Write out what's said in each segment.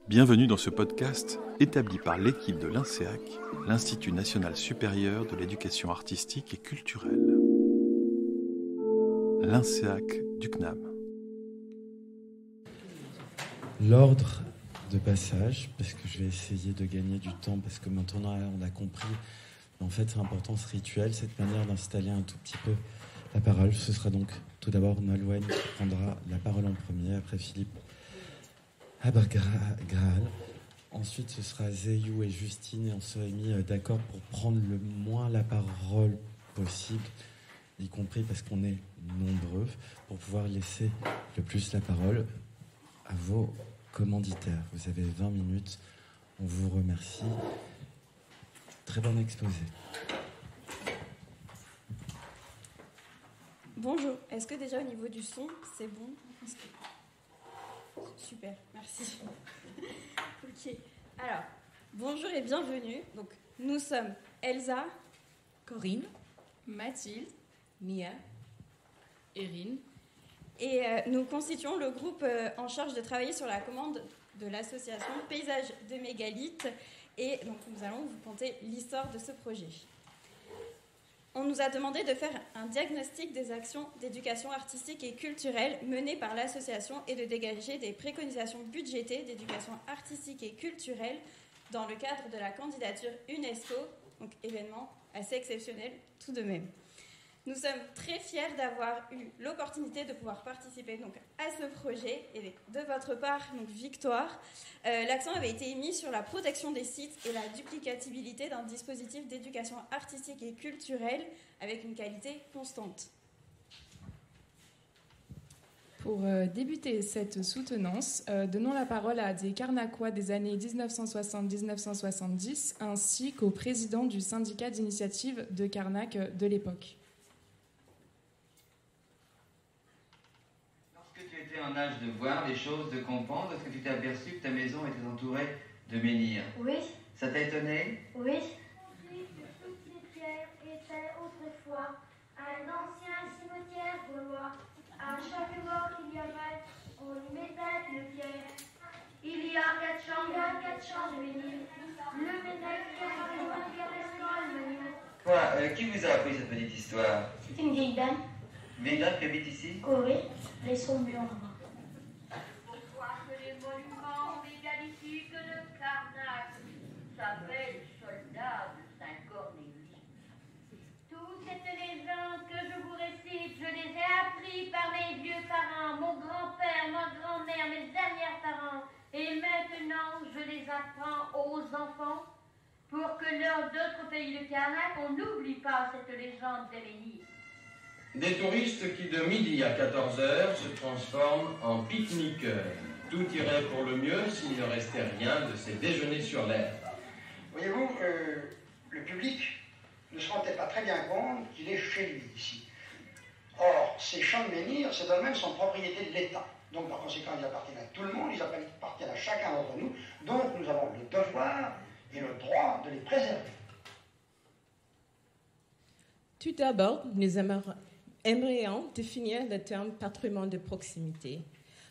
Bienvenue dans ce podcast établi par l'équipe de l'INSEAC, l'Institut national supérieur de l'éducation artistique et culturelle. L'INSEAC du CNAM. L'ordre de passage, parce que je vais essayer de gagner du temps, parce que maintenant on a compris, en fait c'est important ce rituel, cette manière d'installer un tout petit peu la parole. Ce sera donc tout d'abord Nolwenn qui prendra la parole en premier, après Philippe Haber-Graal. Ensuite ce sera Zeyou et Justine, et on serait mis d'accord pour prendre le moins la parole possible, y compris parce qu'on est nombreux, pour pouvoir laisser le plus la parole à vos commanditaires. Vous avez 20 minutes, on vous remercie. Très bon exposé. Bonjour, est-ce que déjà au niveau du son, c'est bon? Super, merci. Ok, alors, bonjour et bienvenue. Donc, nous sommes Elsa, Corinne, Mathilde, Mia, Erin. Et nous constituons le groupe en charge de travailler sur la commande de l'association Paysage de Mégalithes. Et donc, nous allons vous conter l'histoire de ce projet. On nous a demandé de faire un diagnostic des actions d'éducation artistique et culturelle menées par l'association et de dégager des préconisations budgétées d'éducation artistique et culturelle dans le cadre de la candidature UNESCO, donc événement assez exceptionnel tout de même. Nous sommes très fiers d'avoir eu l'opportunité de pouvoir participer donc, à ce projet et de votre part, donc Victoire. L'accent avait été mis sur la protection des sites et la duplicatibilité d'un dispositif d'éducation artistique et culturelle avec une qualité constante. Pour débuter cette soutenance, donnons la parole à des Carnaquois des années 1960-1970 ainsi qu'au président du syndicat d'initiative de Carnac de l'époque. En âge de voir les choses, de comprendre, est-ce que tu t'es aperçu que ta maison était entourée de menhirs? Oui. Ça t'a étonné? Oui. Toutes ces pierres étaient autrefois un ancien cimetière gaulois. À chaque mort qu'il y avait, on y mettait une pierre. Il y a 4 chambres de menhirs. Le ménage qui a le menhir. Quoi, qui vous a appris cette petite histoire? C'est une vieille dame. Vieille dame qui habite ici? Oui, les sons blancs. Pourquoi que les monuments mégalithiques de Carnac s'appellent soldats de Saint-Cornélien? Toutes ces légendes que je vous récite, je les ai appris par mes vieux parents, mon grand-père, ma grand-mère, mes arrière-parents. Et maintenant, je les apprends aux enfants pour que lors d'autres pays de Carnac, on n'oublie pas cette légende des menhirs. Des touristes qui de midi à 14h se transforment en pique-niqueurs. Tout irait pour le mieux s'il ne restait rien de ces déjeuners sur l'herbe. Voyez-vous, le public ne se rend peut-être pas très bien compte qu'il est chez lui ici. Or, ces champs de menhirs, ces domaines sont propriété de l'État. Donc, par conséquent, ils appartiennent à tout le monde, ils appartiennent à chacun d'entre nous. Donc, nous avons le devoir et le droit de les préserver. Tout d'abord, nous aimerions définir le terme patrimoine de proximité.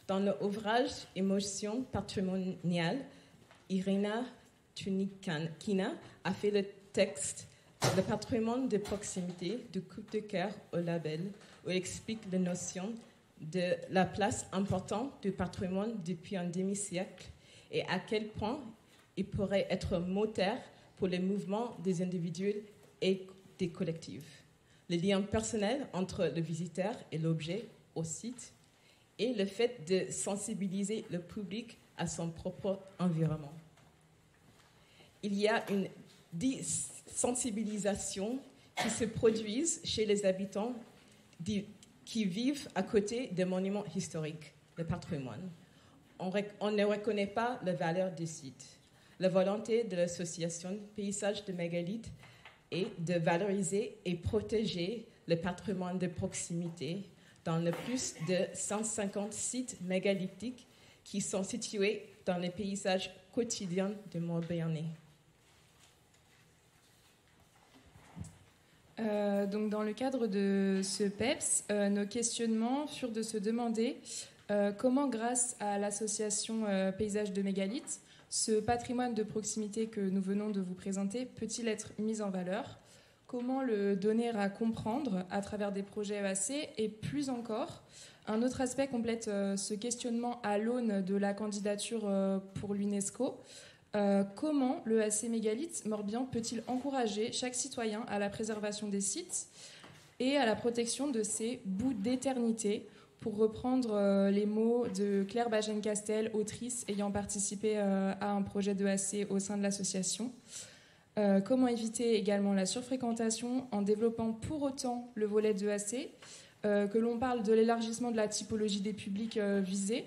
Dans l'ouvrage Émotion patrimoniale, Irina Tunikina a fait le texte Le patrimoine de proximité du coup de cœur au label, où elle explique la notion de la place importante du patrimoine depuis un demi-siècle et à quel point il pourrait être moteur pour les mouvements des individus et des collectifs. Le lien personnel entre le visiteur et l'objet au site et le fait de sensibiliser le public à son propre environnement. Il y a une désensibilisation qui se produit chez les habitants qui vivent à côté des monuments historiques, le patrimoine. On ne reconnaît pas la valeur du site. La volonté de l'association Paysage de Mégalithes et de valoriser et protéger le patrimoine de proximité dans le plus de 150 sites mégalithiques qui sont situés dans les paysages quotidiens de Montbéarnais. Donc dans le cadre de ce PEPS, nos questionnements furent de se demander Comment, grâce à l'association Paysage de Mégalithes, ce patrimoine de proximité que nous venons de vous présenter peut-il être mis en valeur? Comment le donner à comprendre à travers des projets EAC? Et plus encore, un autre aspect complète ce questionnement à l'aune de la candidature pour l'UNESCO. Comment l'EAC Mégalithes Morbihan peut-il encourager chaque citoyen à la préservation des sites et à la protection de ces bouts d'éternité, pour reprendre les mots de Claire Bagène-Castel, autrice ayant participé à un projet d'EAC au sein de l'association. Comment éviter également la surfréquentation en développant pour autant le volet d'EAC, que l'on parle de l'élargissement de la typologie des publics visés,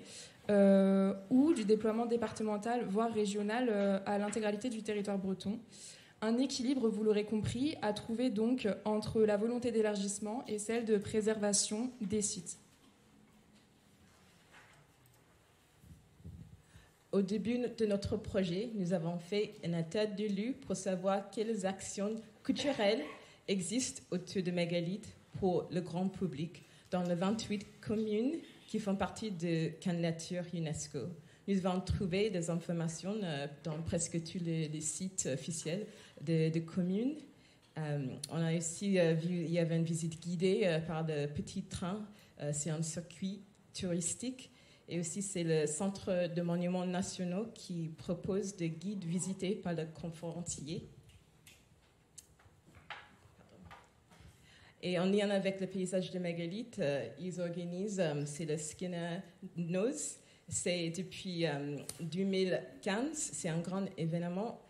ou du déploiement départemental, voire régional, à l'intégralité du territoire breton. Un équilibre, vous l'aurez compris, à trouver donc entre la volonté d'élargissement et celle de préservation des sites. Au début de notre projet, nous avons fait un état de lieux pour savoir quelles actions culturelles existent autour de Mégalithes pour le grand public dans les 28 communes qui font partie de candidature UNESCO. Nous avons trouvé des informations dans presque tous les sites officiels de communes. On a aussi vu, il y avait une visite guidée par le petit train. C'est un circuit touristique. Et aussi, c'est le Centre de monuments nationaux qui propose des guides visités par le conférencier. Et en lien avec le paysage de Mégalithes, ils organisent, c'est le Skinner Nose. C'est depuis 2015, c'est un grand événement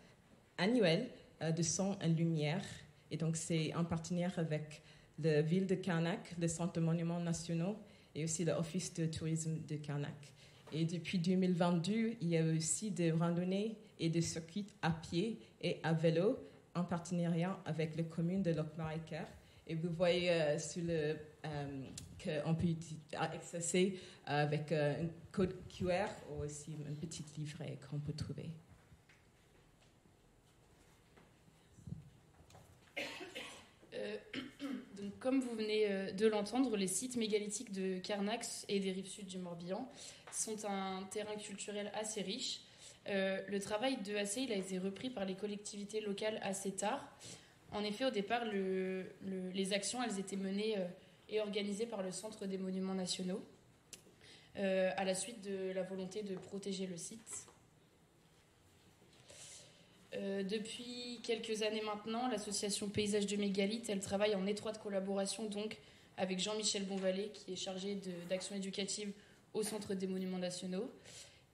annuel de son et lumière. Et donc, c'est en partenariat avec la ville de Karnak, le Centre de monuments nationaux, et aussi l'Office de tourisme de Karnak. Et depuis 2022, il y a aussi des randonnées et des circuits à pied et à vélo en partenariat avec les communes de Locmarécaire. Et vous voyez sur le qu'on peut accéder avec un code QR ou aussi un petit livret qu'on peut trouver. Donc, comme vous venez de l'entendre, les sites mégalithiques de Karnak et des rives sud du Morbihan sont un terrain culturel assez riche. Le travail de d'EAC il a été repris par les collectivités locales assez tard. En effet, au départ, les actions elles étaient menées et organisées par le Centre des monuments nationaux à la suite de la volonté de protéger le site. Depuis quelques années maintenant, l'association Paysage de Mégalithes, elle travaille en étroite collaboration donc avec Jean-Michel Bonvalet, qui est chargé d'action éducative au Centre des monuments nationaux.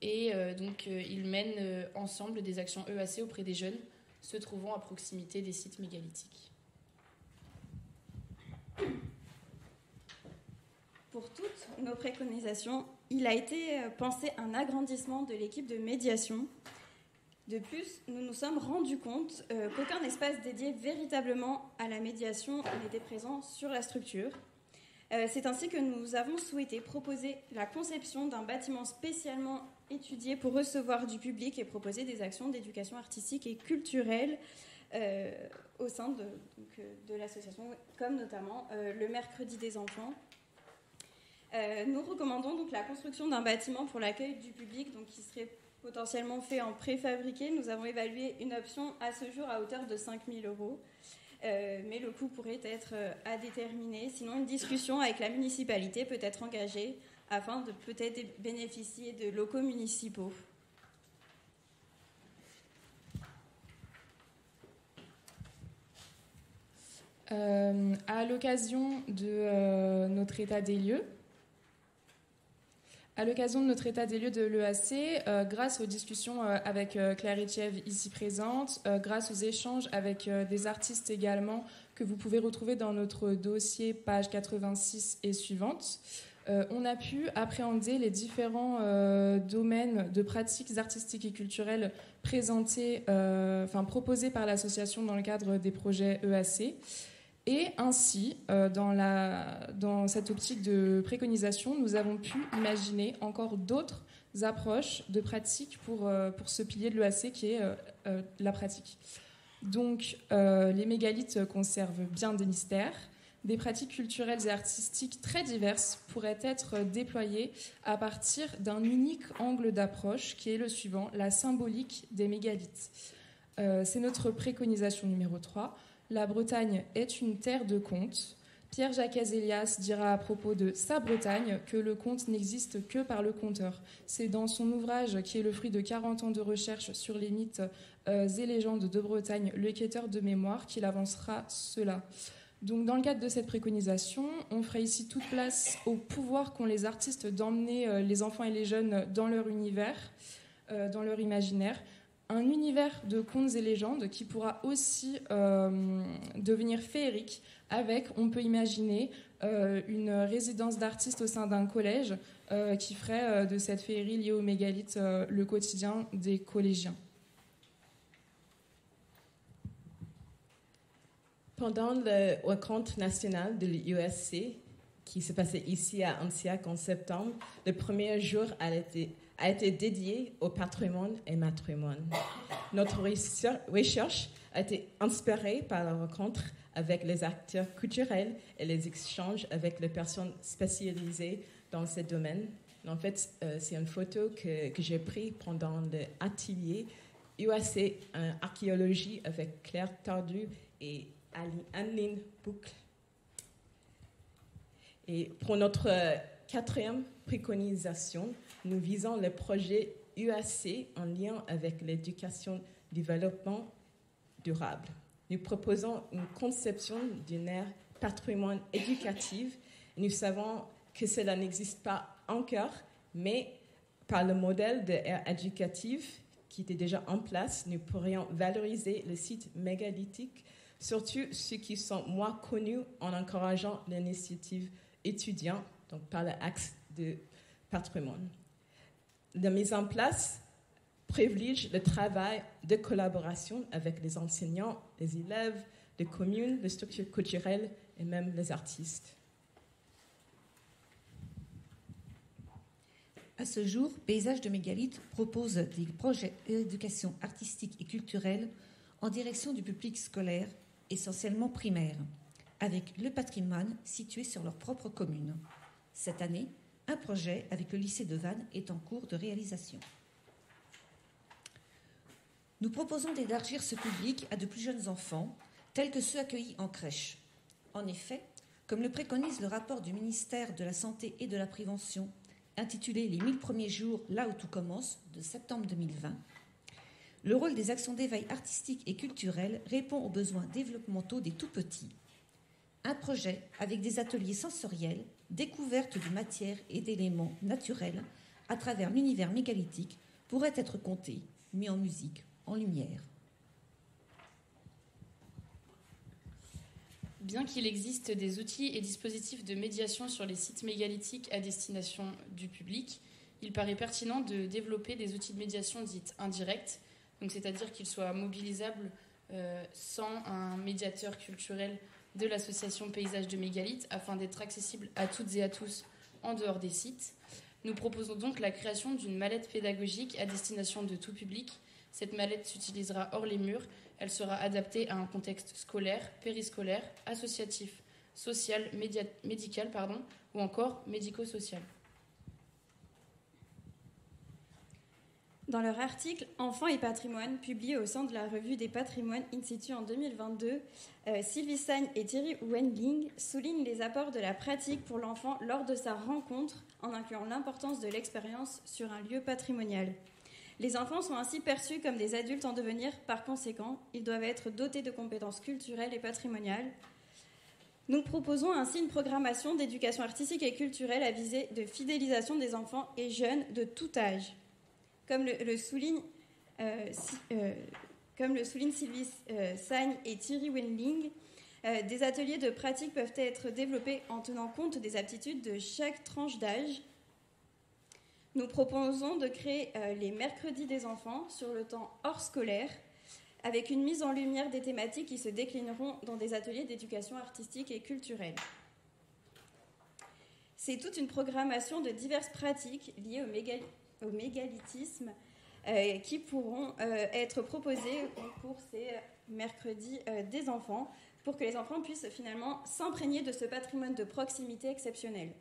Et donc, ils mènent ensemble des actions EAC auprès des jeunes se trouvant à proximité des sites mégalithiques. Pour toutes nos préconisations, il a été pensé un agrandissement de l'équipe de médiation. De plus, nous nous sommes rendus compte qu'aucun espace dédié véritablement à la médiation n'était présent sur la structure. C'est ainsi que nous avons souhaité proposer la conception d'un bâtiment spécialement étudié pour recevoir du public et proposer des actions d'éducation artistique et culturelle au sein de l'association, comme notamment le Mercredi des enfants. Nous recommandons donc la construction d'un bâtiment pour l'accueil du public, donc qui serait potentiellement fait en préfabriqué. Nous avons évalué une option à ce jour à hauteur de 5 000 €, mais le coût pourrait être à déterminer. Sinon, une discussion avec la municipalité peut être engagée afin de peut-être bénéficier de locaux municipaux. À l'occasion de notre état des lieux, de l'EAC, grâce aux discussions avec Claire Etchiev ici présente, grâce aux échanges avec des artistes également que vous pouvez retrouver dans notre dossier page 86 et suivante, on a pu appréhender les différents domaines de pratiques artistiques et culturelles proposés par l'association dans le cadre des projets EAC. Et ainsi, dans cette optique de préconisation, nous avons pu imaginer encore d'autres approches de pratiques pour ce pilier de l'EAC qui est la pratique. Donc, les mégalithes conservent bien des mystères, des pratiques culturelles et artistiques très diverses pourraient être déployées à partir d'un unique angle d'approche qui est le suivant, la symbolique des mégalithes. C'est notre préconisation numéro 3. La Bretagne est une terre de contes. Pierre-Jacques Azélias dira à propos de sa Bretagne que le conte n'existe que par le conteur. C'est dans son ouvrage, qui est le fruit de 40 ans de recherche sur les mythes et légendes de Bretagne, Le quêteur de mémoire, qu'il avancera cela. Donc, dans le cadre de cette préconisation, on ferait ici toute place au pouvoir qu'ont les artistes d'emmener les enfants et les jeunes dans leur univers, dans leur imaginaire. Un univers de contes et légendes qui pourra aussi devenir féerique avec, on peut imaginer, une résidence d'artistes au sein d'un collège qui ferait de cette féerie liée aux mégalithes le quotidien des collégiens. Pendant le rencontre nationale de l'USC, qui se passait ici à Ansiac en septembre, le premier jour a été dédié au patrimoine et matrimoine. Notre recherche a été inspirée par la rencontre avec les acteurs culturels et les échanges avec les personnes spécialisées dans ce domaine. En fait, c'est une photo que j'ai prise pendant l'atelier UAC en archéologie avec Claire Tardu et Anne-Lyne Boucle. Et pour notre quatrième préconisation, nous visons le projet UAC en lien avec l'éducation développement durable. Nous proposons une conception d'une ère patrimoine éducative. Nous savons que cela n'existe pas encore, mais par le modèle d'ère éducative qui était déjà en place, nous pourrions valoriser les sites mégalithiques, surtout ceux qui sont moins connus, en encourageant l'initiative étudiante, donc par l'axe de patrimoine. La mise en place privilégie le travail de collaboration avec les enseignants, les élèves, les communes, les structures culturelles et même les artistes. À ce jour, Paysage de mégalithes propose des projets d'éducation artistique et culturelle en direction du public scolaire, essentiellement primaire, avec le patrimoine situé sur leur propre commune. Cette année, un projet avec le lycée de Vannes est en cours de réalisation. Nous proposons d'élargir ce public à de plus jeunes enfants, tels que ceux accueillis en crèche. En effet, comme le préconise le rapport du ministère de la Santé et de la Prévention, intitulé « Les 1000 premiers jours, là où tout commence » de septembre 2020, le rôle des actions d'éveil artistique et culturel répond aux besoins développementaux des tout-petits. Un projet avec des ateliers sensoriels, découverte de matières et d'éléments naturels à travers l'univers mégalithique pourrait être compté, mis en musique, en lumière. Bien qu'il existe des outils et dispositifs de médiation sur les sites mégalithiques à destination du public, il paraît pertinent de développer des outils de médiation dites indirects, donc c'est-à-dire qu'ils soient mobilisables sans un médiateur culturel de l'association Paysage de mégalithes afin d'être accessibles à toutes et à tous en dehors des sites. Nous proposons donc la création d'une mallette pédagogique à destination de tout public. Cette mallette s'utilisera hors les murs. Elle sera adaptée à un contexte scolaire, périscolaire, associatif, social, médical, ou encore médico-social. Dans leur article « Enfants et patrimoine » publié au sein de la revue des patrimoines in situ en 2022, Sylvie Sagne et Thierry Wendling soulignent les apports de la pratique pour l'enfant lors de sa rencontre, en incluant l'importance de l'expérience sur un lieu patrimonial. Les enfants sont ainsi perçus comme des adultes en devenir. Par conséquent, ils doivent être dotés de compétences culturelles et patrimoniales. Nous proposons ainsi une programmation d'éducation artistique et culturelle à visée de fidélisation des enfants et jeunes de tout âge. Comme le souligne Sylvie Sagne et Thierry Wendling, des ateliers de pratique peuvent être développés en tenant compte des aptitudes de chaque tranche d'âge. Nous proposons de créer les mercredis des enfants sur le temps hors scolaire, avec une mise en lumière des thématiques qui se déclineront dans des ateliers d'éducation artistique et culturelle. C'est toute une programmation de diverses pratiques liées au mégalithisme qui pourront être proposées pour ces mercredis des enfants. pour que les enfants puissent finalement s'imprégner de ce patrimoine de proximité exceptionnel.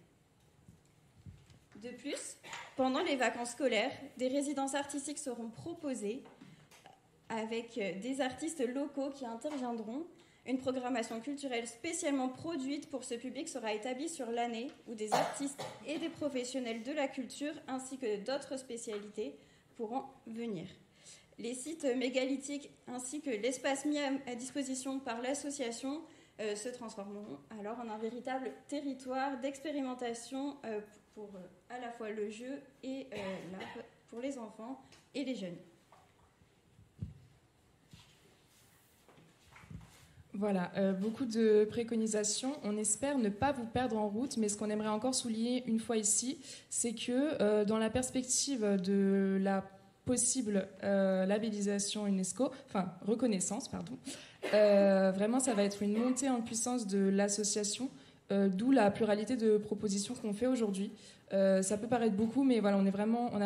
De plus, pendant les vacances scolaires, des résidences artistiques seront proposées avec des artistes locaux qui interviendront. Une programmation culturelle spécialement produite pour ce public sera établie sur l'année où des artistes et des professionnels de la culture ainsi que d'autres spécialités pourront venir. Les sites mégalithiques ainsi que l'espace mis à disposition par l'association se transformeront alors en un véritable territoire d'expérimentation pour à la fois le jeu et l'art pour les enfants et les jeunes. Voilà, beaucoup de préconisations. On espère ne pas vous perdre en route, mais ce qu'on aimerait encore souligner une fois ici, c'est que dans la perspective de la possible labellisation UNESCO, enfin reconnaissance, pardon, vraiment ça va être une montée en puissance de l'association, d'où la pluralité de propositions qu'on fait aujourd'hui. Ça peut paraître beaucoup, mais voilà, on a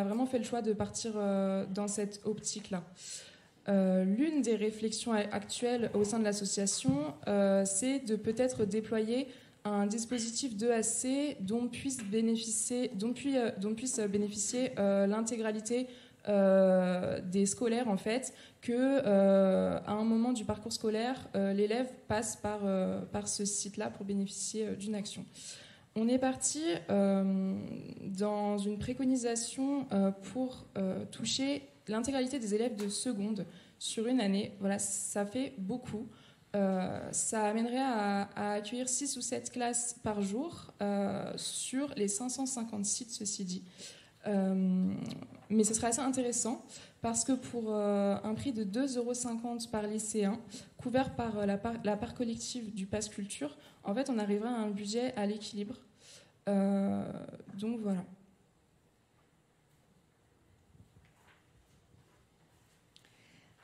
vraiment fait le choix de partir dans cette optique-là. L'une des réflexions actuelles au sein de l'association, c'est de peut-être déployer un dispositif d'EAC dont puisse bénéficier l'intégralité des scolaires, en fait, que à un moment du parcours scolaire, l'élève passe par ce site-là pour bénéficier d'une action. On est parti dans une préconisation pour toucher l'intégralité des élèves de seconde sur une année. Voilà, ça fait beaucoup. Ça amènerait à accueillir 6 ou 7 classes par jour sur les 550 sites, ceci dit. Mais ce serait assez intéressant parce que pour un prix de 2,50 € par lycéen, couvert par la part collective du Pass Culture, en fait, on arrivera à un budget à l'équilibre. Donc voilà.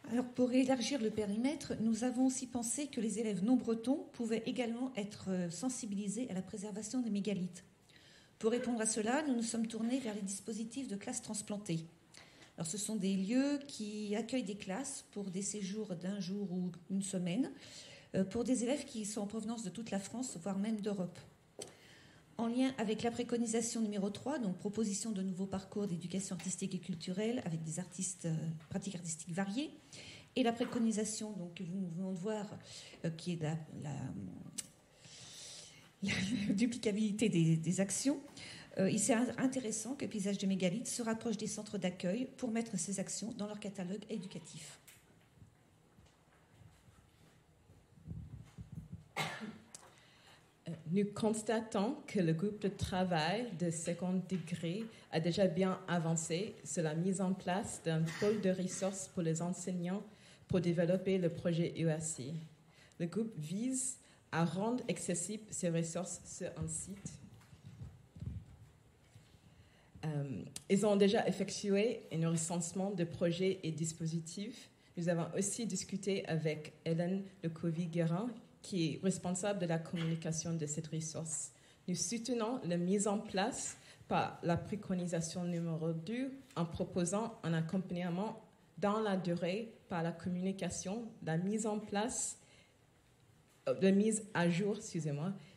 Alors, pour élargir le périmètre, nous avons aussi pensé que les élèves non-bretons pouvaient également être sensibilisés à la préservation des mégalithes. Pour répondre à cela, nous nous sommes tournés vers les dispositifs de classes transplantées. Alors, ce sont des lieux qui accueillent des classes pour des séjours d'un jour ou une semaine, pour des élèves qui sont en provenance de toute la France, voire même d'Europe. En lien avec la préconisation numéro 3, donc proposition de nouveaux parcours d'éducation artistique et culturelle avec des pratiques artistiques variées, et la préconisation donc, que nous venons de voir, qui est la duplicabilité des actions, il serait intéressant que Paysage de Mégalithes se rapproche des centres d'accueil pour mettre ces actions dans leur catalogue éducatif. Nous constatons que le groupe de travail de second degré a déjà bien avancé sur la mise en place d'un pôle de ressources pour les enseignants pour développer le projet EAC. Le groupe vise à rendre accessibles ces ressources sur un site. Ils ont déjà effectué un recensement de projets et dispositifs. Nous avons aussi discuté avec Hélène Lecovi-Guérin, qui est responsable de la communication de cette ressource. Nous soutenons la mise en place par la préconisation numéro 2 en proposant un accompagnement dans la durée par la communication, la mise en place, la mise à jour,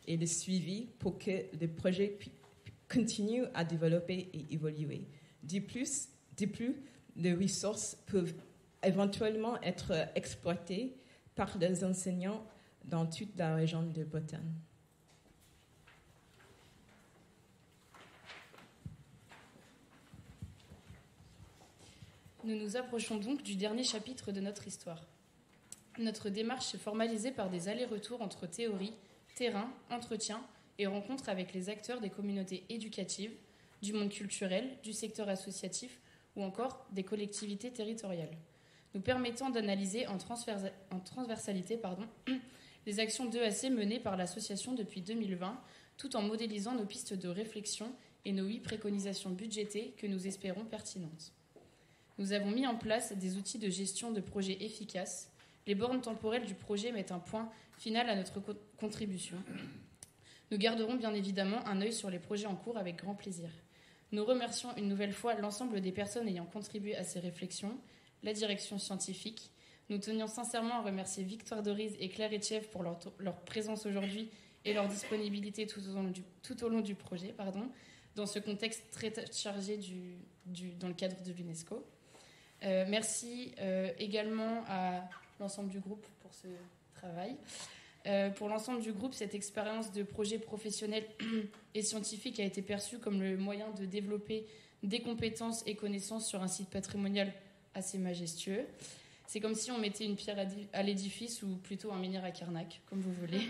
et le suivi pour que le projet continue à développer et évoluer. De plus, les ressources peuvent éventuellement être exploitées par des enseignants dans toute la région de Bretagne. Nous nous approchons donc du dernier chapitre de notre histoire. Notre démarche s'est formalisée par des allers-retours entre théorie, terrain, entretien et rencontres avec les acteurs des communautés éducatives, du monde culturel, du secteur associatif ou encore des collectivités territoriales, nous permettant d'analyser en transversalité les actions d'EAC menées par l'association depuis 2020, tout en modélisant nos pistes de réflexion et nos 8 préconisations budgétées que nous espérons pertinentes. Nous avons mis en place des outils de gestion de projets efficaces. Les bornes temporelles du projet mettent un point final à notre contribution. Nous garderons bien évidemment un œil sur les projets en cours avec grand plaisir. Nous remercions une nouvelle fois l'ensemble des personnes ayant contribué à ces réflexions, la direction scientifique, Nous tenions sincèrement à remercier Victoire Doriz et Claire Etchiev pour leur présence aujourd'hui et leur disponibilité tout au long du projet, dans ce contexte très chargé dans le cadre de l'UNESCO. Merci également à l'ensemble du groupe pour ce travail. Pour l'ensemble du groupe, cette expérience de projet professionnel et scientifique a été perçue comme le moyen de développer des compétences et connaissances sur un site patrimonial assez majestueux. C'est comme si on mettait une pierre à l'édifice, ou plutôt un menhir à Carnac, comme vous voulez,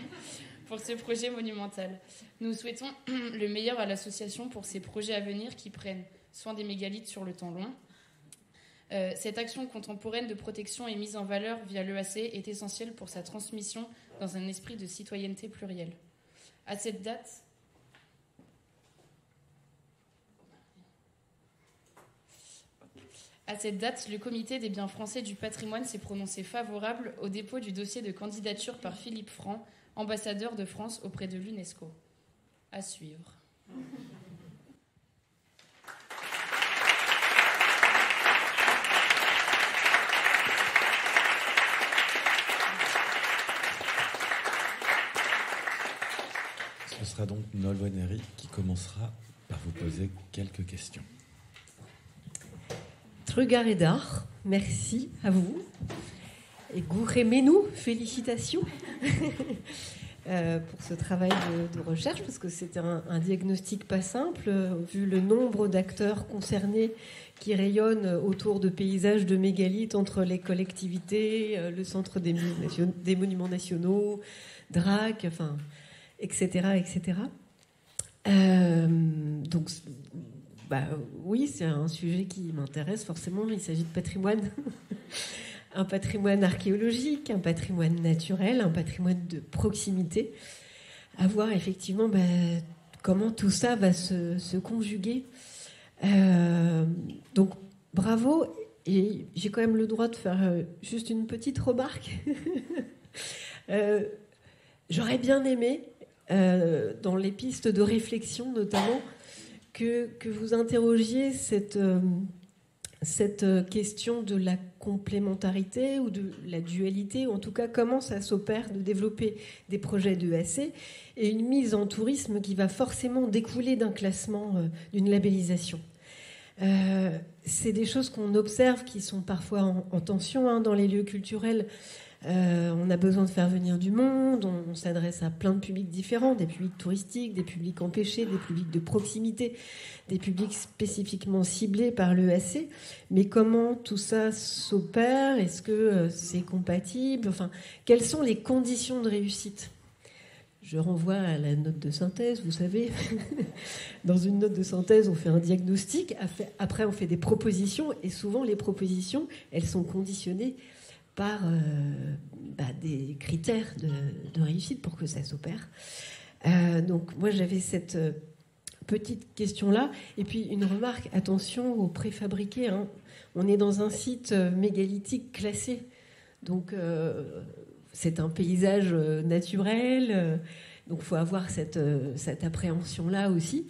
pour ce projet monumental. Nous souhaitons le meilleur à l'association pour ces projets à venir qui prennent soin des mégalithes sur le temps long. Cette action contemporaine de protection et mise en valeur via l'EAC est essentielle pour sa transmission dans un esprit de citoyenneté plurielle. À cette date, le Comité des biens français du patrimoine s'est prononcé favorable au dépôt du dossier de candidature par Philippe Franc, ambassadeur de France auprès de l'UNESCO. À suivre. Ce sera donc Nolwenn Herry qui commencera par vous poser quelques questions. Trugaredar, merci à vous. Et Gouré-Menou, félicitations pour ce travail de recherche, parce que c'est un diagnostic pas simple, vu le nombre d'acteurs concernés qui rayonnent autour de paysages de mégalithes entre les collectivités, le Centre des monuments nationaux, DRAC, enfin, etc. Donc, oui, c'est un sujet qui m'intéresse forcément. Il s'agit de patrimoine, un patrimoine archéologique, un patrimoine naturel, un patrimoine de proximité. À voir effectivement comment tout ça va se conjuguer. Donc, bravo. Et j'ai quand même le droit de faire juste une petite remarque. J'aurais bien aimé, dans les pistes de réflexion notamment, que vous interrogiez cette question de la complémentarité ou de la dualité, ou en tout cas comment ça s'opère de développer des projets d'EAC et une mise en tourisme qui va forcément découler d'un classement, d'une labellisation. C'est des choses qu'on observe qui sont parfois en tension dans les lieux culturels. On a besoin de faire venir du monde, on s'adresse à plein de publics différents, des publics touristiques, des publics empêchés, des publics de proximité, des publics spécifiquement ciblés par l'EAC. Mais comment tout ça s'opère? Est-ce que c'est compatible? Enfin, quelles sont les conditions de réussite? Je renvoie à la note de synthèse, vous savez. Dans une note de synthèse, on fait un diagnostic, après on fait des propositions, et souvent les propositions, elles sont conditionnées par des critères de réussite pour que ça s'opère. Donc moi j'avais cette petite question-là. Et puis une remarque, attention aux préfabriqués. On est dans un site mégalithique classé. Donc c'est un paysage naturel. Donc il faut avoir cette appréhension-là aussi.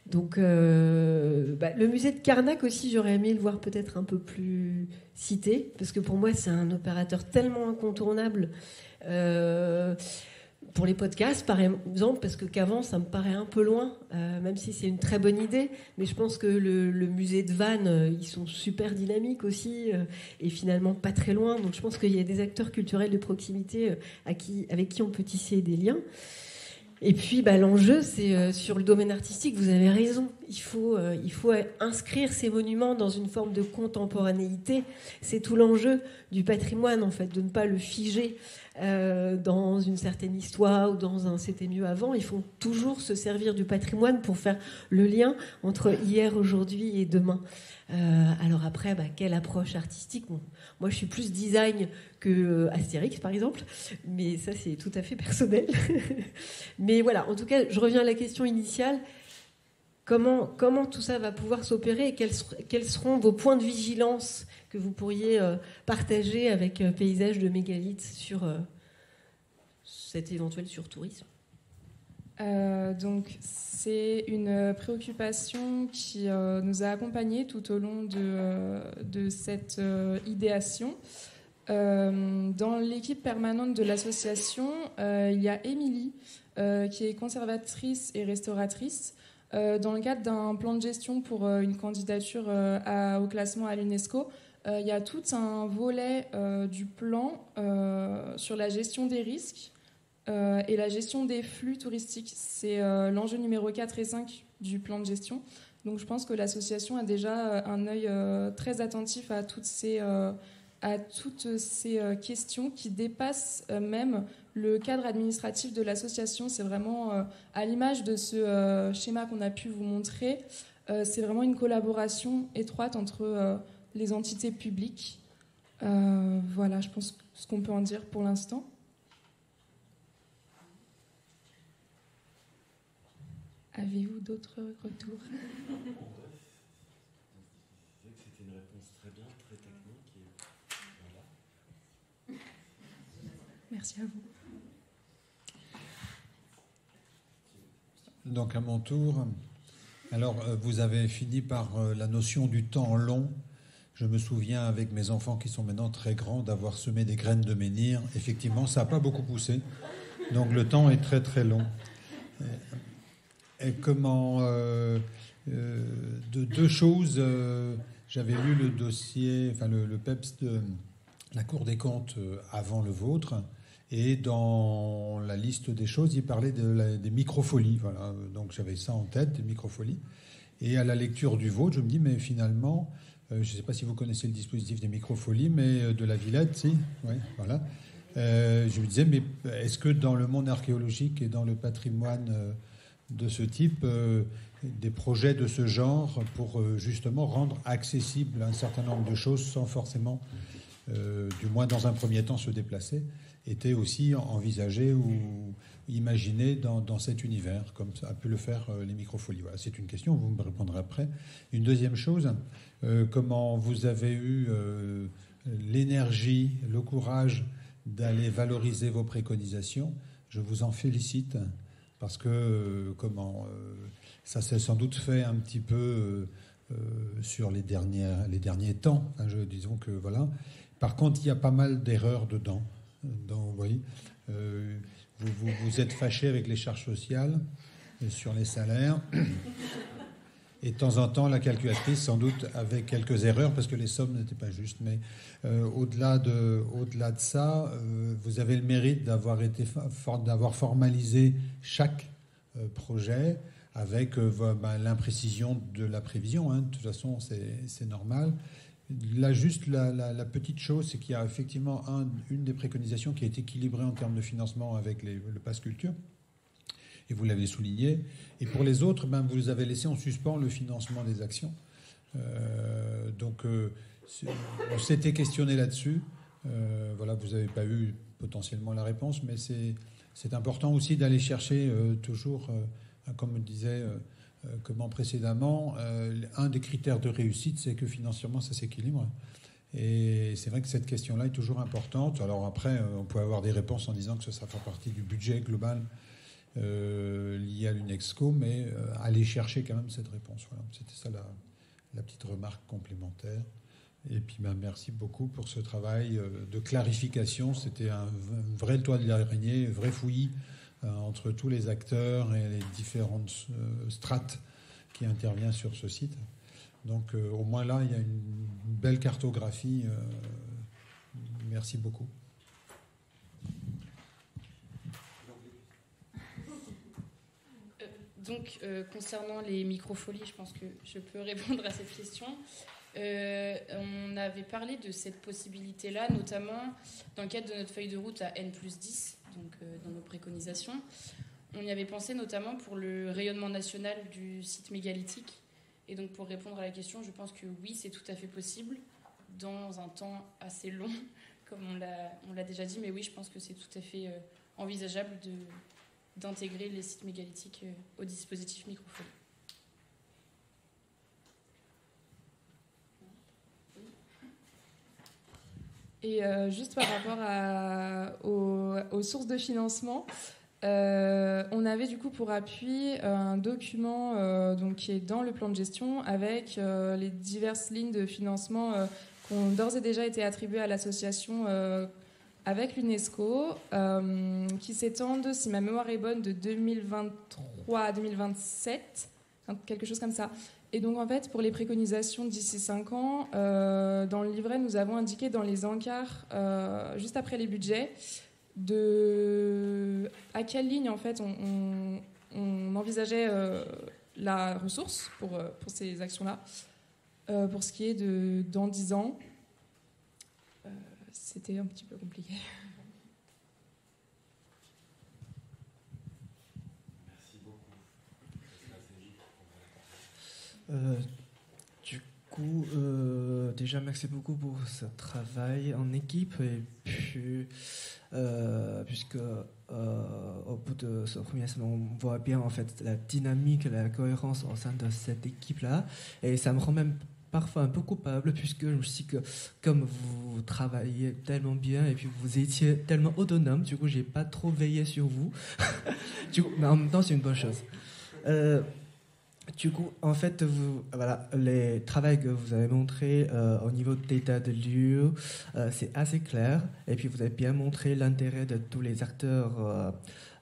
Donc, le musée de Carnac aussi, j'aurais aimé le voir peut-être un peu plus cité, parce que pour moi, c'est un opérateur tellement incontournable pour les podcasts, par exemple, parce que qu'avant, ça me paraît un peu loin, même si c'est une très bonne idée. Mais je pense que le musée de Vannes, ils sont super dynamiques aussi, et finalement pas très loin. Donc, je pense qu'il y a des acteurs culturels de proximité avec qui on peut tisser des liens. Et puis, l'enjeu, c'est sur le domaine artistique, vous avez raison. Il faut inscrire ces monuments dans une forme de contemporanéité. C'est tout l'enjeu du patrimoine, en fait, de ne pas le figer dans une certaine histoire ou dans un c'était mieux avant. Il faut toujours se servir du patrimoine pour faire le lien entre hier, aujourd'hui et demain. Alors après, quelle approche artistique? Moi, je suis plus design que Astérix, par exemple, mais ça, c'est tout à fait personnel. Mais voilà, en tout cas, je reviens à la question initiale. Comment tout ça va pouvoir s'opérer et quels seront vos points de vigilance que vous pourriez partager avec Paysages de mégalithes sur cet éventuel surtourisme? Donc, c'est une préoccupation qui nous a accompagnés tout au long de cette idéation. Dans l'équipe permanente de l'association, il y a Émilie, qui est conservatrice et restauratrice. Dans le cadre d'un plan de gestion pour une candidature au classement à l'UNESCO, il y a tout un volet du plan sur la gestion des risques et la gestion des flux touristiques. C'est l'enjeu numéro 4 et 5 du plan de gestion. Donc je pense que l'association a déjà un œil très attentif à toutes ces questions qui dépassent même le cadre administratif de l'association. C'est vraiment à l'image de ce schéma qu'on a pu vous montrer. C'est vraiment une collaboration étroite entre les entités publiques. Voilà, je pense ce qu'on peut en dire pour l'instant. Avez-vous d'autres retours? C'était une réponse très bien, très technique. Et voilà. Merci à vous. Donc à mon tour, alors vous avez fini par la notion du temps long. Je me souviens avec mes enfants qui sont maintenant très grands d'avoir semé des graines de menhir. Effectivement, ça n'a pas beaucoup poussé. Donc le temps est très très long. Et comment deux choses. J'avais lu le dossier, enfin le PEPS de la Cour des comptes avant le vôtre. Et dans la liste des choses, il parlait des microfolies. Voilà. Donc j'avais ça en tête, des microfolies. Et à la lecture du vôtre, je me dis, mais finalement, je ne sais pas si vous connaissez le dispositif des microfolies, mais de la Villette, si. Ouais, voilà. Je me disais, mais est-ce que dans le monde archéologique et dans le patrimoine de ce type, des projets de ce genre pour justement rendre accessible un certain nombre de choses sans forcément, du moins dans un premier temps, se déplacer, était aussi envisagé ou imaginé dans cet univers, comme ça a pu le faire les microfolies. Voilà, c'est une question, vous me répondrez après. Une deuxième chose, comment vous avez eu l'énergie, le courage d'aller valoriser vos préconisations. Je vous en félicite, parce que ça s'est sans doute fait un petit peu sur les derniers temps. Enfin, disons que voilà. Par contre, il y a pas mal d'erreurs dedans. Vous voyez, vous êtes fâché avec les charges sociales sur les salaires. Et de temps en temps, la calculatrice, sans doute, avait quelques erreurs parce que les sommes n'étaient pas justes. Mais au-delà de ça, vous avez le mérite d'avoir formalisé chaque projet avec l'imprécision de la prévision. Hein. De toute façon, c'est normal. Là, juste la petite chose, c'est qu'il y a effectivement une des préconisations qui est équilibrée en termes de financement avec le Pass Culture. Et vous l'avez souligné. Et pour les autres, vous avez laissé en suspens le financement des actions. Donc, on s'était questionné là-dessus. Voilà, vous n'avez pas eu potentiellement la réponse, mais c'est important aussi d'aller chercher toujours, comme disait précédemment, un des critères de réussite, c'est que financièrement, ça s'équilibre. Et c'est vrai que cette question-là est toujours importante. Alors après, on peut avoir des réponses en disant que ça fait partie du budget global lié à l'UNESCO, mais aller chercher quand même cette réponse. Voilà. C'était ça la petite remarque complémentaire. Et puis merci beaucoup pour ce travail de clarification. C'était un vrai toit de l'araignée, un vrai fouillis entre tous les acteurs et les différentes strates qui interviennent sur ce site. Donc au moins là, il y a une belle cartographie. Merci beaucoup. Donc, concernant les microfolies, je pense que je peux répondre à cette question. On avait parlé de cette possibilité-là, notamment dans le cadre de notre feuille de route à N+10, donc dans nos préconisations. On y avait pensé notamment pour le rayonnement national du site mégalithique. Et donc, pour répondre à la question, je pense que oui, c'est tout à fait possible, dans un temps assez long, comme on l'a déjà dit. Mais oui, je pense que c'est tout à fait envisageable d'intégrer les sites mégalithiques au dispositif microfolie. Et juste par rapport aux sources de financement, on avait du coup pour appui un document donc, qui est dans le plan de gestion avec les diverses lignes de financement qui ont d'ores et déjà été attribués à l'association avec l'UNESCO, qui s'étendent, si ma mémoire est bonne, de 2023 à 2027, quelque chose comme ça. Et donc, en fait, pour les préconisations d'ici 5 ans, dans le livret, nous avons indiqué dans les encarts, juste après les budgets, à quelle ligne, en fait, on envisageait la ressource pour ces actions-là. Pour ce qui est dans 10 ans, c'était un petit peu compliqué. Merci beaucoup. Du coup, déjà, merci beaucoup pour ce travail en équipe. Et puis, puisque au bout de ce premier semestre, on voit bien en fait la dynamique, la cohérence au sein de cette équipe-là. Et ça me rend même parfois un peu coupable, puisque je me suis dit que comme vous travaillez tellement bien et puis vous étiez tellement autonome, du coup, j'ai pas trop veillé sur vous. Du coup, mais en même temps, c'est une bonne chose. Du coup, en fait, voilà, les travaux que vous avez montrés au niveau d'état de lieu, c'est assez clair. Et puis, vous avez bien montré l'intérêt de tous les acteurs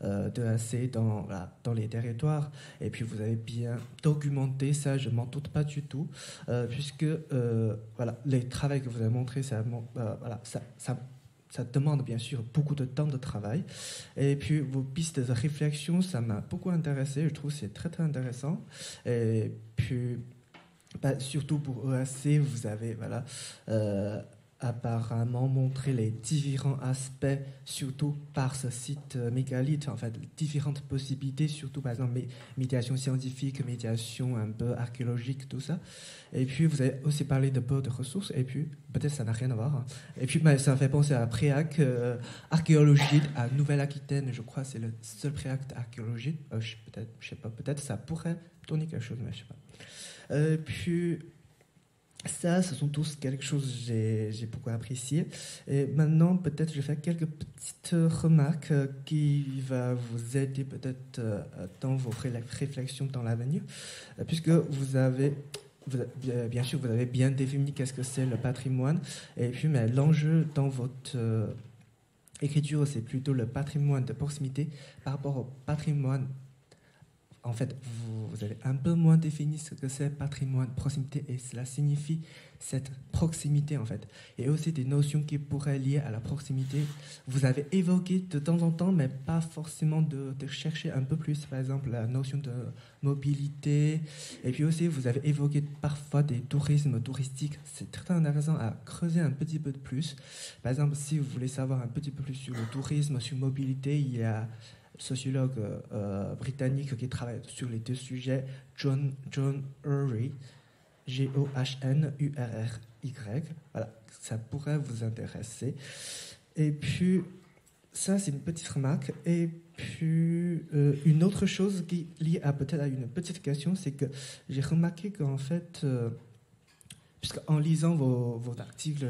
de AC dans les territoires. Et puis, vous avez bien documenté ça, je ne m'en doute pas du tout, puisque voilà, les travaux que vous avez montrés, ça demande bien sûr beaucoup de temps de travail. Et puis vos pistes de réflexion, ça m'a beaucoup intéressé. Je trouve que c'est très très intéressant. Et puis, surtout pour EAC, vous avez apparemment montré les différents aspects, surtout par ce site mégalith, en fait, différentes possibilités, surtout par exemple médiation scientifique, médiation un peu archéologique, tout ça. Et puis vous avez aussi parlé de peu de ressources, et puis peut-être ça n'a rien à voir. Hein. Et puis ça me fait penser à préac archéologie à Nouvelle-Aquitaine, je crois que c'est le seul préac archéologie. Je sais pas, peut-être ça pourrait donner quelque chose, mais je sais pas. Puis ça, ce sont tous quelque chose que j'ai beaucoup apprécié. Et maintenant, peut-être, je vais faire quelques petites remarques qui vont vous aider peut-être dans vos réflexions dans l'avenir, puisque bien sûr, vous avez bien défini qu'est-ce que c'est le patrimoine. Et puis, mais l'enjeu dans votre écriture, c'est plutôt le patrimoine de proximité par rapport au patrimoine. En fait, vous avez un peu moins défini ce que c'est patrimoine, proximité, et cela signifie cette proximité, en fait. Et aussi des notions qui pourraient lier à la proximité. Vous avez évoqué de temps en temps, mais pas forcément de chercher un peu plus, par exemple, la notion de mobilité. Et puis aussi, vous avez évoqué parfois des tourismes touristiques. C'est très intéressant à creuser un petit peu de plus. Par exemple, si vous voulez savoir un petit peu plus sur le tourisme, sur mobilité, il y a sociologue britannique qui travaille sur les deux sujets, John Urry, G-O-H-N-U-R-R-Y. Voilà, ça pourrait vous intéresser. Et puis, ça, c'est une petite remarque. Et puis, une autre chose qui est liée peut-être à une petite question, c'est que j'ai remarqué qu'en fait, puisqu'en lisant vos articles,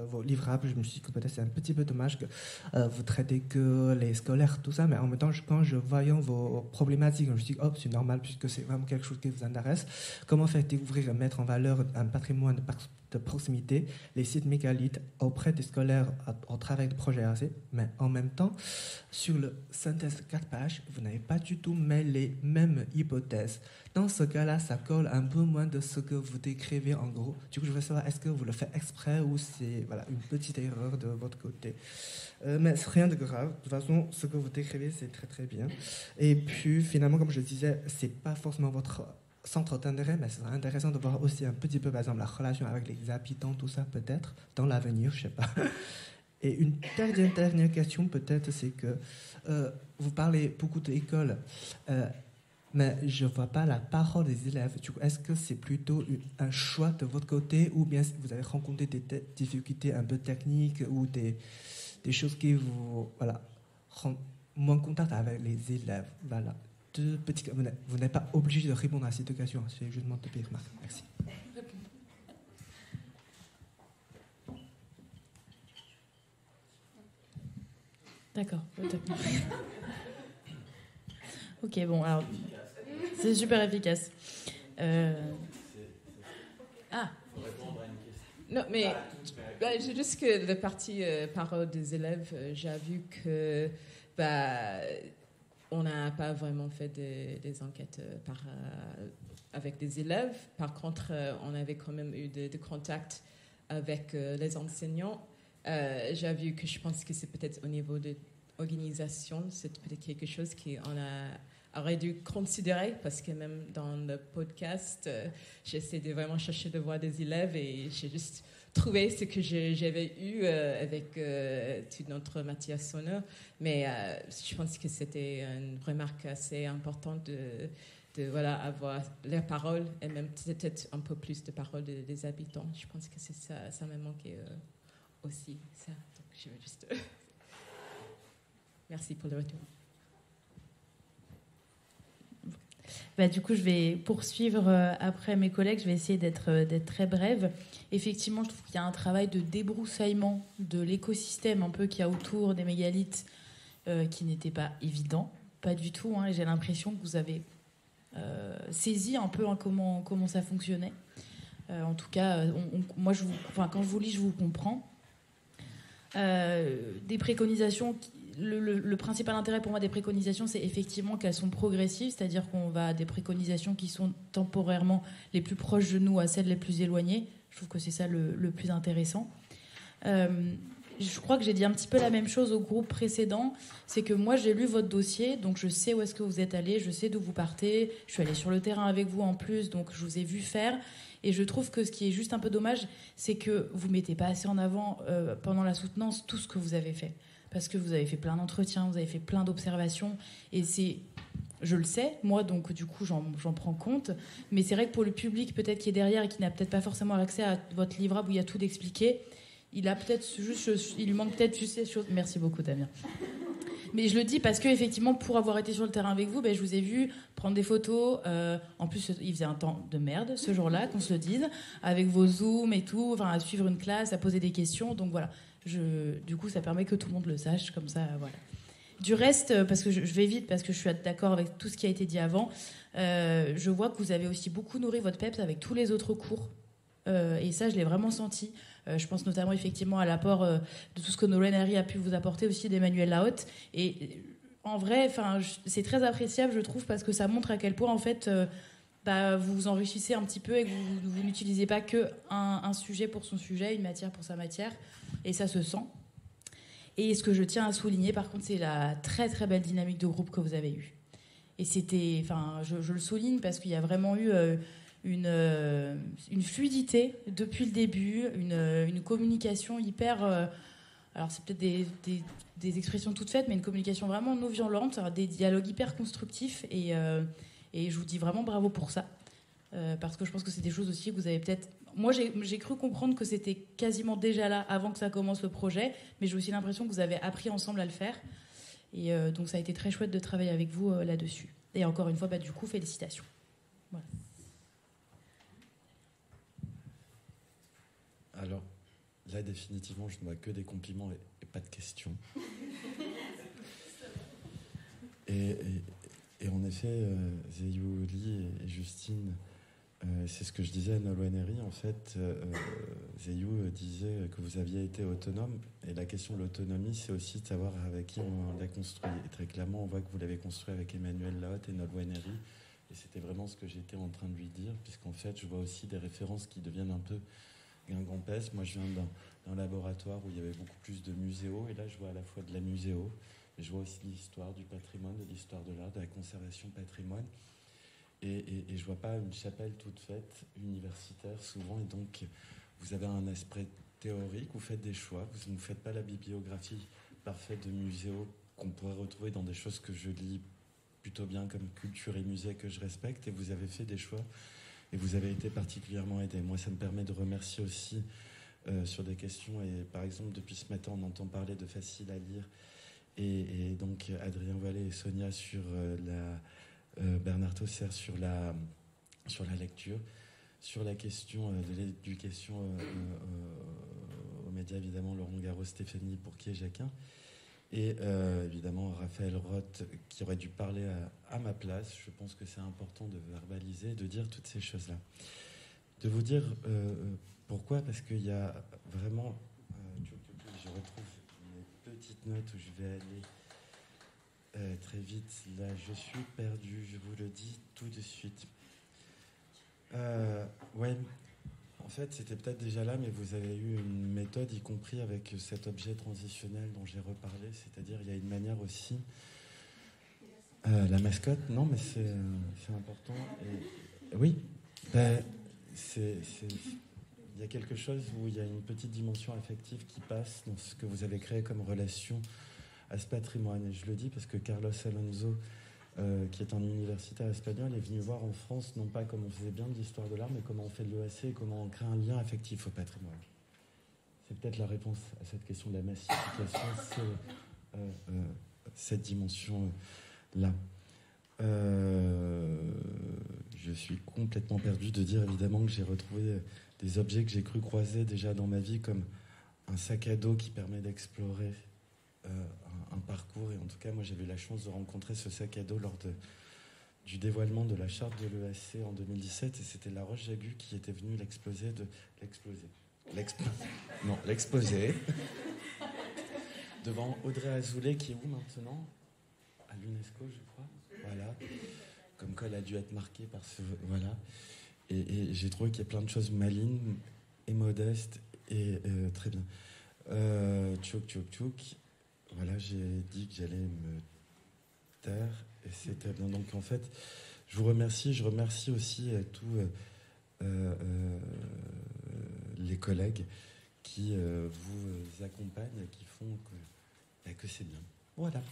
vos livrables, je me suis dit que peut-être c'est un petit peu dommage que vous traitez que les scolaires, tout ça, mais en même temps, quand je voyais vos problématiques, je me suis dit, c'est normal, puisque c'est vraiment quelque chose qui vous intéresse. Comment faire découvrir et mettre en valeur un patrimoine de proximité, les sites mégalithes auprès des scolaires au travail de projet RC, mais en même temps, sur le synthèse de 4 pages, vous n'avez pas du tout mis les mêmes hypothèses. Dans ce cas-là, ça colle un peu moins de ce que vous décrivez en gros. Du coup, je veux savoir, est-ce que vous le faites exprès ou c'est une petite erreur de votre côté. Mais c'est rien de grave. De toute façon, ce que vous décrivez, c'est très très bien. Et puis, finalement, comme je disais, c'est pas forcément votre centre d'intérêt, mais c'est intéressant de voir aussi un petit peu, par exemple, la relation avec les habitants, tout ça, peut-être, dans l'avenir, je sais pas. Et une dernière question, peut-être, c'est que vous parlez beaucoup d'écoles, mais je ne vois pas la parole des élèves. Du coup, est-ce que c'est plutôt un choix de votre côté, ou bien vous avez rencontré des difficultés un peu techniques ou des choses qui vous rendent moins en contact avec les élèves? Voilà. Vous n'êtes pas obligé de répondre à cette question. C'est juste mon petite remarque. Merci. D'accord. Ok, bon, alors, c'est super efficace. Non, mais c'est juste que la partie parole des élèves, j'ai vu que on n'a pas vraiment fait des enquêtes avec des élèves. Par contre, on avait quand même eu des contacts avec les enseignants. J'ai vu que je pense que c'est peut-être au niveau de l'organisation, c'est peut-être quelque chose qu'on aurait dû considérer, parce que même dans le podcast, j'essaie de vraiment chercher de voir des élèves et j'ai juste trouvé ce que j'avais eu avec toute notre matière sonore. Mais je pense que c'était une remarque assez importante de avoir les paroles et même peut-être un peu plus de paroles des habitants. Je pense que c'est ça m'a manqué aussi. Ça. Donc, je veux juste... Merci pour le retour. Du coup, je vais poursuivre après mes collègues. Je vais essayer d'être très brève. Effectivement, je trouve qu'il y a un travail de débroussaillement de l'écosystème un peu qu'il y a autour des mégalithes qui n'était pas évident, pas du tout. Hein, et j'ai l'impression que vous avez saisi un peu comment ça fonctionnait. En tout cas, moi, quand je vous lis, je vous comprends. Des préconisations... Le principal intérêt pour moi des préconisations, c'est effectivement qu'elles sont progressives, c'est-à-dire qu'on va à des préconisations qui sont temporairement les plus proches de nous à celles les plus éloignées. Je trouve que c'est ça le plus intéressant. Je crois que j'ai dit un petit peu la même chose au groupe précédent. C'est que moi, j'ai lu votre dossier, donc je sais où est-ce que vous êtes allé, je sais d'où vous partez. Je suis allée sur le terrain avec vous en plus, donc je vous ai vu faire. Et je trouve que ce qui est juste un peu dommage, c'est que vous ne mettez pas assez en avant, pendant la soutenance, tout ce que vous avez fait. Parce que vous avez fait plein d'entretiens, vous avez fait plein d'observations, et je le sais, moi, donc du coup, j'en prends compte, mais c'est vrai que pour le public, peut-être qui est derrière et qui n'a peut-être pas forcément accès à votre livrable où il y a tout d'expliqué, il lui manque peut-être juste ces choses. Merci beaucoup, Damien. Mais je le dis parce que, effectivement, pour avoir été sur le terrain avec vous, je vous ai vu prendre des photos. En plus, il faisait un temps de merde ce jour-là, qu'on se le dise, avec vos zooms et tout, à suivre une classe, à poser des questions, donc voilà. Du coup, ça permet que tout le monde le sache, comme ça, voilà. Du reste, parce que je vais vite, parce que je suis d'accord avec tout ce qui a été dit avant, je vois que vous avez aussi beaucoup nourri votre PEPS avec tous les autres cours. Et ça, je l'ai vraiment senti. Je pense notamment, effectivement, à l'apport de tout ce que Nolwenn Herry a pu vous apporter aussi d'Emmanuel Lahotte. Et en vrai, c'est très appréciable, je trouve, parce que ça montre à quel point, en fait... vous vous enrichissez un petit peu et que vous n'utilisez pas qu'un sujet pour son sujet, une matière pour sa matière, et ça se sent. Et ce que je tiens à souligner, par contre, c'est la très très belle dynamique de groupe que vous avez eue. Et c'était, je le souligne parce qu'il y a vraiment eu une fluidité depuis le début, une communication hyper... alors c'est peut-être des expressions toutes faites, mais une communication vraiment non violente, des dialogues hyper constructifs, et je vous dis vraiment bravo pour ça, parce que je pense que c'est des choses aussi que vous avez peut-être... Moi, j'ai cru comprendre que c'était quasiment déjà là avant que ça commence le projet, mais j'ai aussi l'impression que vous avez appris ensemble à le faire. Et donc, ça a été très chouette de travailler avec vous là-dessus. Et encore une fois, du coup, félicitations. Voilà. Alors, là, définitivement, je ne vois que des compliments et pas de questions. Et en effet, Zeyou Li et Justine, c'est ce que je disais à Nolwenn Herry. En fait, Zeyou disait que vous aviez été autonome. Et la question de l'autonomie, c'est aussi de savoir avec qui on l'a construit. Et très clairement, on voit que vous l'avez construit avec Emmanuel Lahotte et Nolwenn Herry. Et c'était vraiment ce que j'étais en train de lui dire, puisqu'en fait, je vois aussi des références qui deviennent un peu guingampesques. Moi, je viens d'un laboratoire où il y avait beaucoup plus de muséos. Et là, je vois à la fois de la muséo, mais je vois aussi l'histoire du patrimoine, de l'histoire de l'art, de la conservation patrimoine. Et je ne vois pas une chapelle toute faite, universitaire souvent. Et donc, vous avez un aspect théorique, vous faites des choix. Vous ne faites pas la bibliographie parfaite de muséos qu'on pourrait retrouver dans des choses que je lis plutôt bien comme culture et musée que je respecte. Et vous avez fait des choix et vous avez été particulièrement aidé. Moi, ça me permet de remercier aussi sur des questions. Et par exemple, depuis ce matin, on entend parler de facile à lire. Et donc, Adrien Wallet et Sonia sur Bernard Tosser sur la lecture, sur la question de l'éducation aux médias, évidemment, Laurent Garot, Stéphanie Pourquier-Jacquin, et évidemment Raphaël Roth, qui aurait dû parler à ma place. Je pense que c'est important de verbaliser, de dire toutes ces choses-là. de vous dire pourquoi, parce qu'il y a vraiment... je retrouve mes petites notes où je vais aller très vite. Là, je suis perdu, je vous le dis tout de suite. Ouais, en fait, c'était peut-être déjà là, mais vous avez eu une méthode, y compris avec cet objet transitionnel dont j'ai reparlé, c'est-à-dire il y a une manière aussi... la mascotte, non, mais c'est important. Et, oui, il y a quelque chose où il y a une petite dimension affective qui passe dans ce que vous avez créé comme relation à ce patrimoine. Et je le dis parce que Carlos Alonso, qui est un universitaire espagnol, est venu voir en France, non pas comment on faisait bien de l'histoire de l'art, mais comment on fait de l'EAC et comment on crée un lien affectif au patrimoine. C'est peut-être la réponse à cette question de la massification, c'est cette dimension-là. Je suis complètement perdu de dire évidemment que j'ai retrouvé des objets que j'ai cru croiser déjà dans ma vie, comme un sac à dos qui permet d'explorer un parcours. Et en tout cas, moi, j'avais eu la chance de rencontrer ce sac à dos lors du dévoilement de la charte de l'EAC en 2017. Et c'était La Roche-Jagu qui était venue l'exposer devant Audrey Azoulay, qui est où maintenant ? À l'UNESCO, je crois. Voilà. Comme quoi, elle a dû être marquée par ce... Voilà. Et j'ai trouvé qu'il y a plein de choses malignes et modestes et très bien. Tchouk. Voilà, j'ai dit que j'allais me taire et c'était bien. Donc en fait, je vous remercie. Je remercie aussi tous les collègues qui vous accompagnent et qui font que c'est bien. Voilà.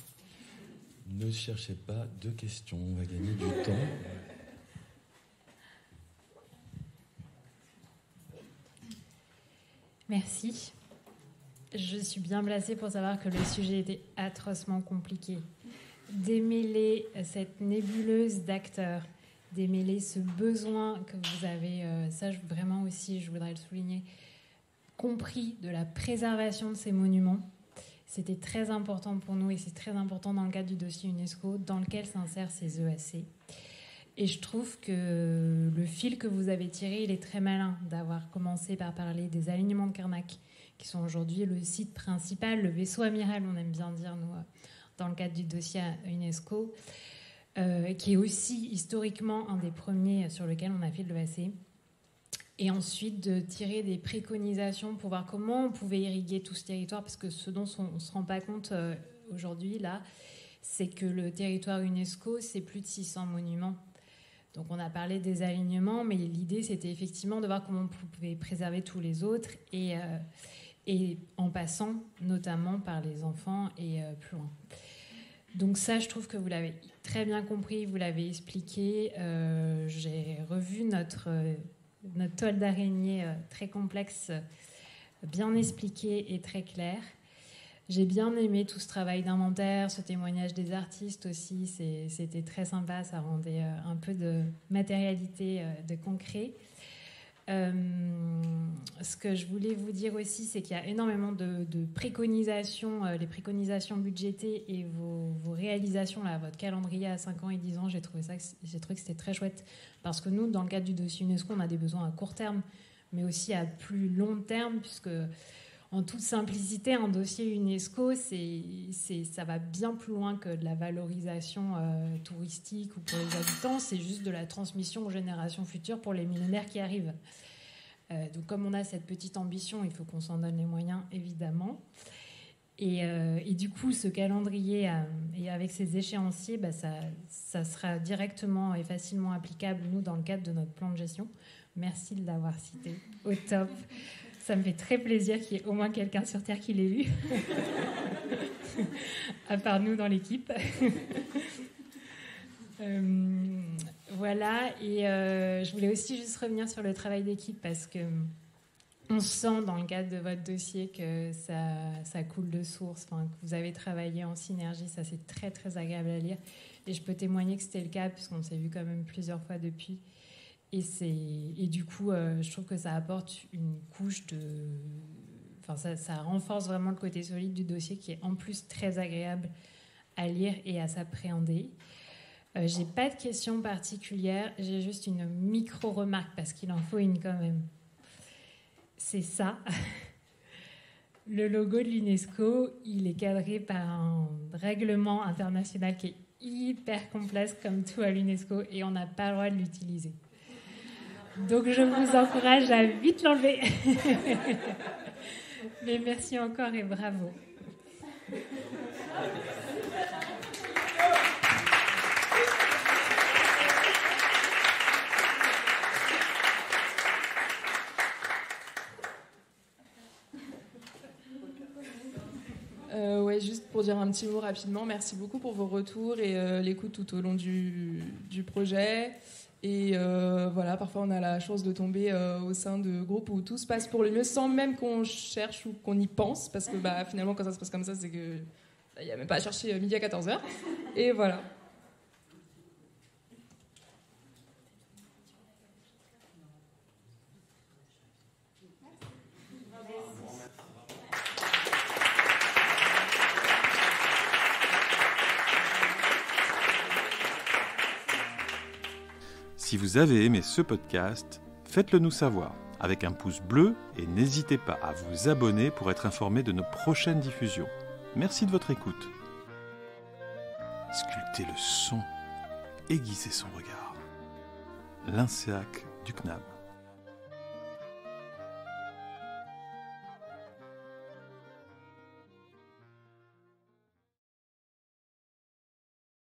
Ne cherchez pas de questions, on va gagner du temps. Merci. Je suis bien placée pour savoir que le sujet était atrocement compliqué. Démêler cette nébuleuse d'acteurs, démêler ce besoin que vous avez, ça vraiment aussi, je voudrais le souligner, compris de la préservation de ces monuments. C'était très important pour nous et c'est très important dans le cadre du dossier UNESCO dans lequel s'insèrent ces EAC. Et je trouve que le fil que vous avez tiré, il est très malin d'avoir commencé par parler des alignements de Karnak, qui sont aujourd'hui le site principal, le vaisseau amiral, on aime bien dire, nous, dans le cadre du dossier UNESCO, qui est aussi historiquement un des premiers sur lequel on a fait de l'EAC. Et ensuite de tirer des préconisations pour voir comment on pouvait irriguer tout ce territoire, parce que ce dont on ne se rend pas compte aujourd'hui, là, c'est que le territoire UNESCO, c'est plus de 600 monuments. Donc on a parlé des alignements, mais l'idée, c'était effectivement de voir comment on pouvait préserver tous les autres, et en passant notamment par les enfants et plus loin. Donc ça, je trouve que vous l'avez très bien compris, vous l'avez expliqué. J'ai revu notre toile d'araignée très complexe, bien expliquée et très claire. J'ai bien aimé tout ce travail d'inventaire, ce témoignage des artistes aussi. C'était très sympa, ça rendait un peu de matérialité, de concret. Ce que je voulais vous dire aussi, c'est qu'il y a énormément de préconisations, les préconisations budgétées et vos réalisations, là, votre calendrier à 5 ans et 10 ans, j'ai trouvé que c'était très chouette. Parce que nous, dans le cadre du dossier UNESCO, on a des besoins à court terme, mais aussi à plus long terme, puisque en toute simplicité, un dossier UNESCO, ça va bien plus loin que de la valorisation touristique ou pour les habitants. C'est juste de la transmission aux générations futures pour les millénaires qui arrivent. Donc comme on a cette petite ambition, il faut qu'on s'en donne les moyens, évidemment. Et du coup, ce calendrier, et avec ces échéanciers, ça sera directement et facilement applicable, nous, dans le cadre de notre plan de gestion. Merci de l'avoir cité. Au top. Ça me fait très plaisir qu'il y ait au moins quelqu'un sur Terre qui l'ait lu. À part nous dans l'équipe. Voilà. Et je voulais aussi juste revenir sur le travail d'équipe parce que on sent dans le cadre de votre dossier que ça coule de source, que vous avez travaillé en synergie. Ça, c'est très, très agréable à lire. Et je peux témoigner que c'était le cas puisqu'on s'est vu quand même plusieurs fois depuis. Et du coup, je trouve que ça apporte une couche de... ça renforce vraiment le côté solide du dossier qui est en plus très agréable à lire et à s'appréhender. J'ai pas de questions particulières, j'ai juste une micro-remarque, parce qu'il en faut une quand même. C'est ça. Le logo de l'UNESCO, il est cadré par un règlement international qui est hyper complexe, comme tout à l'UNESCO, et on n'a pas le droit de l'utiliser. Donc je vous encourage à vite l'enlever. Mais merci encore et bravo. Ouais, juste pour dire un petit mot rapidement, merci beaucoup pour vos retours et l'écoute tout au long du projet. Et voilà, parfois on a la chance de tomber au sein de groupes où tout se passe pour le mieux sans même qu'on cherche ou qu'on y pense, parce que finalement quand ça se passe comme ça, c'est que il n'y a même pas à chercher midi à 14h. Et voilà. Si vous avez aimé ce podcast, faites-le nous savoir avec un pouce bleu et n'hésitez pas à vous abonner pour être informé de nos prochaines diffusions. Merci de votre écoute. Sculptez le son, aiguisez son regard. L'INSEAC du CNAB.